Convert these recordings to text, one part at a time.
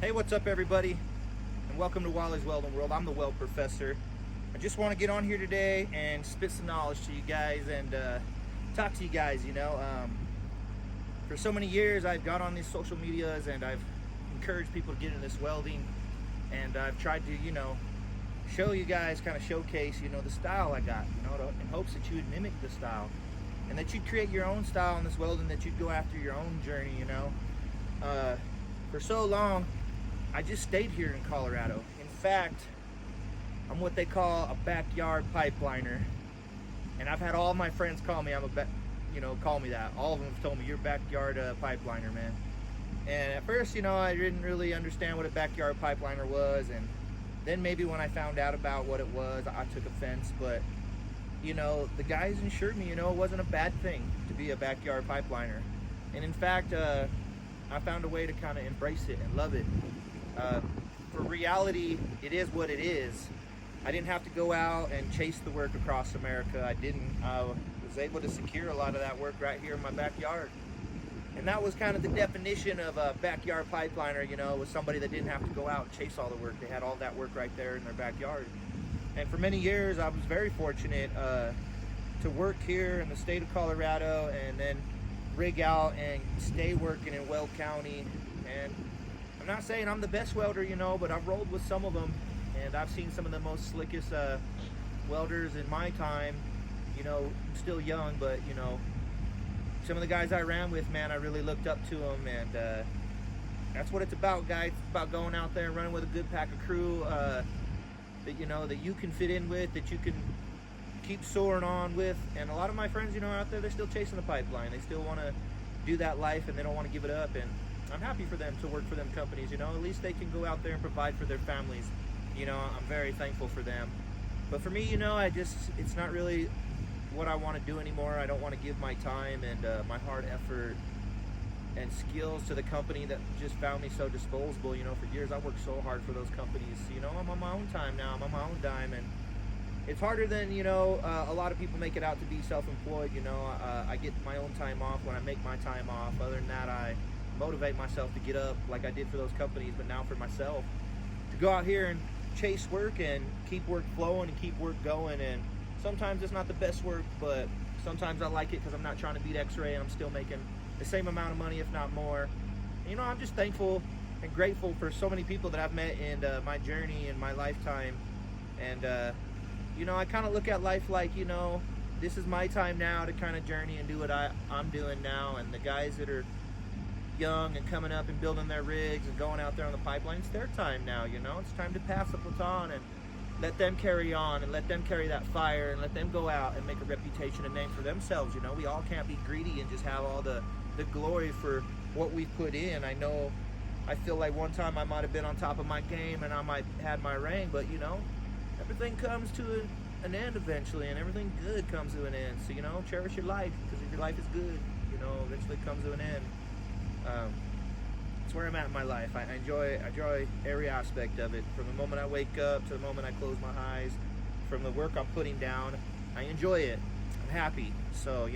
Hey, what's up, everybody? And welcome to Wally's Welding World. I'm the Weld Professor. I just want to get on here today and spit some knowledge to you guys and talk to you guys. For so many years, I've got on these social medias and I've encouraged people to get into this welding, and I've tried to, show you guys, kind of showcase, the style I got, in hopes that you would mimic the style and that you'd create your own style in this welding, that you'd go after your own journey. For so long, I just stayed here in Colorado. In fact, I'm what they call a backyard pipeliner, and I've had all my friends call me. Call me that. All of them have told me, "You're a backyard pipeliner, man." And at first, I didn't really understand what a backyard pipeliner was, and then maybe when I found out about what it was, I took offense. But the guys assured me, it wasn't a bad thing to be a backyard pipeliner, and in fact, I found a way to kind of embrace it and love it. For reality, it is what it is. I didn't have to go out and chase the work across America. I was able to secure a lot of that work right here in my backyard. And that was kind of the definition of a backyard pipeliner, was somebody that didn't have to go out and chase all the work. They had all that work right there in their backyard. And for many years, I was very fortunate to work here in the state of Colorado and then rig out and stay working in Weld County. And I'm not saying I'm the best welder, but I've rolled with some of them, and I've seen some of the most slickest welders in my time. I'm still young, but some of the guys I ran with, man, I really looked up to them, and that's what it's about, guys. It's about going out there and running with a good pack of crew that you can fit in with, that you can keep soaring on with. And a lot of my friends, out there, they're still chasing the pipeline. They still want to do that life, and they don't want to give it up. And I'm happy for them to work for them companies. At least they can go out there and provide for their families. I'm very thankful for them. But for me, it's not really what I want to do anymore. I don't want to give my time and my hard effort and skills to the company that just found me so disposable. For years I worked so hard for those companies. I'm on my own time now. I'm on my own dime, and it's harder than a lot of people make it out to be self-employed. I get my own time off when I make my time off. Other than that, I motivate myself to get up like I did for those companies, but now for myself, to go out here and chase work and keep work flowing and keep work going. And sometimes it's not the best work, but sometimes I like it because I'm not trying to beat X-Ray, and I'm still making the same amount of money, if not more. I'm just thankful and grateful for so many people that I've met in my journey in my lifetime. And I kind of look at life like, this is my time now to kind of journey and do what I'm doing now. And the guys that are young and coming up and building their rigs and going out there on the pipeline, it's their time now. It's time to pass the baton and let them carry on and let them carry that fire and let them go out and make a reputation and name for themselves. We all can't be greedy and just have all the glory for what we've put in. I feel like one time I might have been on top of my game and I might have had my reign, but everything comes to an end eventually, and everything good comes to an end. So cherish your life, because if your life is good, eventually it comes to an end. That's where I'm at in my life. I enjoy every aspect of it, from the moment I wake up to the moment I close my eyes, from the work I'm putting down. I enjoy it. I'm happy. So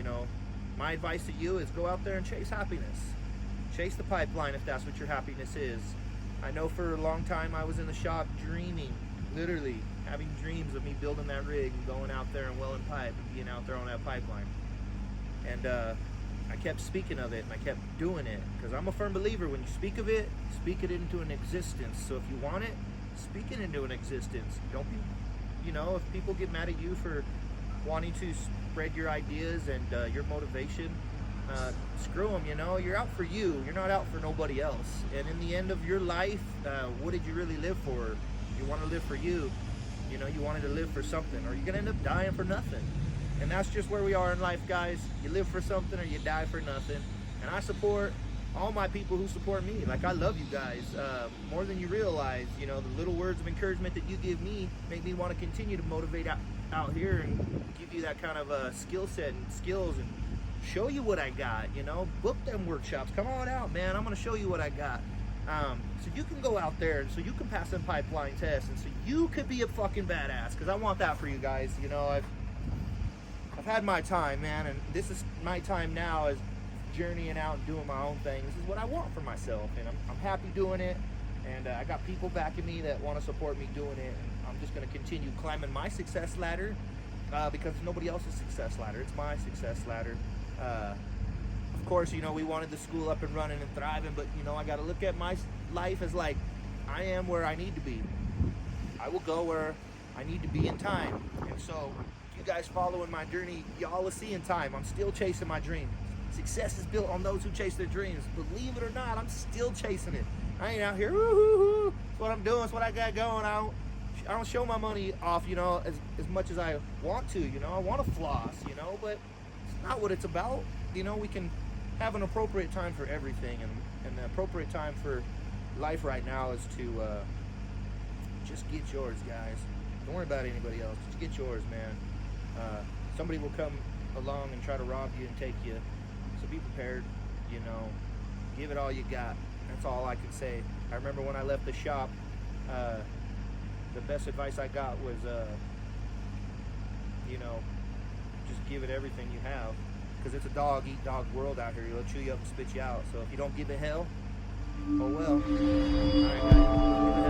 my advice to you is go out there and chase happiness. Chase the pipeline if that's what your happiness is. I know for a long time I was in the shop dreaming, literally having dreams of me building that rig and going out there and welding pipe and being out there on that pipeline. And I kept speaking of it, and I kept doing it, because I'm a firm believer, when you speak of it, speak it into an existence. So if you want it, speak it into an existence. Don't be, if people get mad at you for wanting to spread your ideas and your motivation, screw them. You're out for you. You're not out for nobody else. And in the end of your life, what did you really live for? You want to live for you. You wanted to live for something, or you're gonna end up dying for nothing. And that's just where we are in life, guys. You live for something or you die for nothing. And I support all my people who support me. Like, I love you guys more than you realize. The little words of encouragement that you give me make me want to continue to motivate out here and give you that kind of skill set and skills and show you what I got. Book them workshops. Come on out, man. I'm going to show you what I got. So you can go out there and so you can pass them pipeline tests, and so you could be a fucking badass, because I want that for you guys. I've had my time, man, and this is my time now, as journeying out and doing my own thing. This is what I want for myself, and I'm happy doing it. And I got people backing me that want to support me doing it. And I'm just going to continue climbing my success ladder because nobody else's success ladder. It's my success ladder. Of course, you know, we wanted the school up and running and thriving, but, you know, I got to look at my life as like, I am where I need to be. I will go where I need to be in time. And so, you guys following my journey, y'all will see in time. I'm still chasing my dream. Success is built on those who chase their dreams. Believe it or not, I'm still chasing it. I ain't out here, woo-hoo-hoo. That's what I'm doing. It's what I got going. I don't show my money off, you know, as much as I want to, you know. I want to floss, you know, but it's not what it's about. You know, we can have an appropriate time for everything, and the appropriate time for life right now is to just get yours, guys. Don't worry about anybody else. Just get yours, man. Somebody will come along and try to rob you and take you, so be prepared. You know, give it all you got. That's all I can say. I remember when I left the shop, the best advice I got was, you know, just give it everything you have, because it's a dog-eat-dog world out here. It'll chew you up and spit you out. So if you don't give it hell, oh well. All right, guys.